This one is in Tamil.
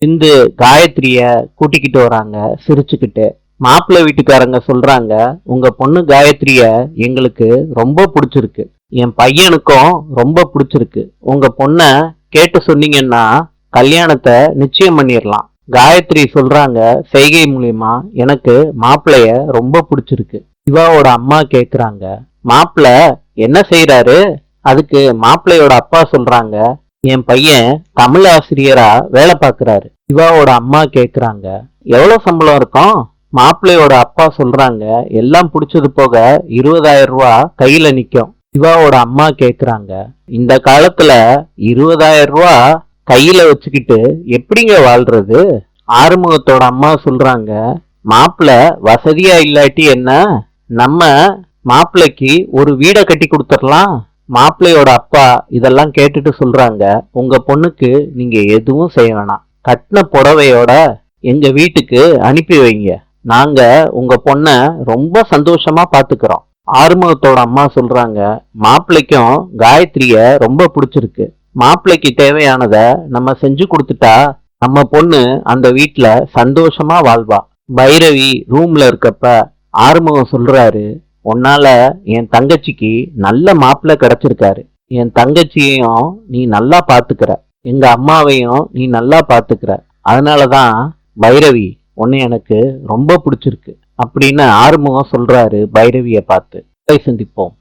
சிந்து காயத்ரிய கூட்டிக்கிட்டு வராங்க சிரிச்சுக்கிட்டு. மாப்பிள்ளை வீட்டுக்காரங்க சொல்றாங்க, உங்க பொண்ணு காயத்ரிய எங்களுக்கு ரொம்ப பிடிச்சிருக்கு, என் பையனுக்கும் ரொம்ப பிடிச்சிருக்கு. உங்க பொண்ண கேட்டு சொன்னீங்கன்னா கல்யாணத்தை நிச்சயம் பண்ணிடலாம். காயத்ரி சொல்றாங்க செய்கை மூலியமா, எனக்கு மாப்பிள்ளைய ரொம்ப பிடிச்சிருக்கு. சிவாவோட அம்மா கேக்குறாங்க, மாப்பிள்ளை என்ன செய்யறாரு? அதுக்கு மாப்பிள்ளையோட அப்பா சொல்றாங்க, என் பையன் தமிழ் ஆசிரியரா வேலை பார்க்கறாரு. சிவாவோட அம்மா கேக்குறாங்க, எவ்வளவு சம்பளம் இருக்கும்? மாப்பிள்ளையோட அப்பா சொல்றாங்க, எல்லாம் பிடிச்சது போக 20,000 ரூபாய் கையில நிக்கும். சிவாவோட அம்மா கேக்குறாங்க, இந்த காலத்துல 20,000 ரூபாய் கையில வச்சுக்கிட்டு எப்படிங்க வாழ்றது? ஆறுமுகத்தோட அம்மா சொல்றாங்க, மாப்பிள்ளை வசதியா இல்லாட்டி என்ன, நம்ம மாப்பிள்ளைக்கு ஒரு வீடை கட்டி கொடுத்துடலாம். மாப்பிள்ளையோட அப்பா இதெல்லாம் கேட்டுட்டு சொல்றாங்க, உங்க பொண்ணுக்கு நீங்க எதுவும் செய்ய வேணாம், கட்டின புடவையோட எங்க வீட்டுக்கு அனுப்பி வைங்க, நாங்க உங்க பொண்ண ரொம்ப சந்தோஷமா பாத்துக்கிறோம். ஆறுமுகத்தோட அம்மா சொல்றாங்க, மாப்பிள்ளைக்கும் காயத்ரிய ரொம்ப பிடிச்சிருக்கு, மாப்பிள்ளைக்கு தேவையானத நம்ம செஞ்சு கொடுத்துட்டா நம்ம பொண்ணு அந்த வீட்டுல சந்தோஷமா வாழ்வா. பைரவி ரூம்ல இருக்கப்ப ஆறுமுகம் சொல்றாரு, உன்னால என் தங்கச்சிக்கு நல்ல மாப்பிள்ளை கிடைச்சிருக்காரு, என் தங்கச்சியையும் நீ நல்லா பாத்துக்கிற, எங்க அம்மாவையும் நீ நல்லா பாத்துக்கிற, அதனாலதான் பைரவி உன்னை எனக்கு ரொம்ப பிடிச்சிருக்கு அப்படின்னு ஆறுமுகம் சொல்றாரு பைரவிய பார்த்து. சந்திப்போம்.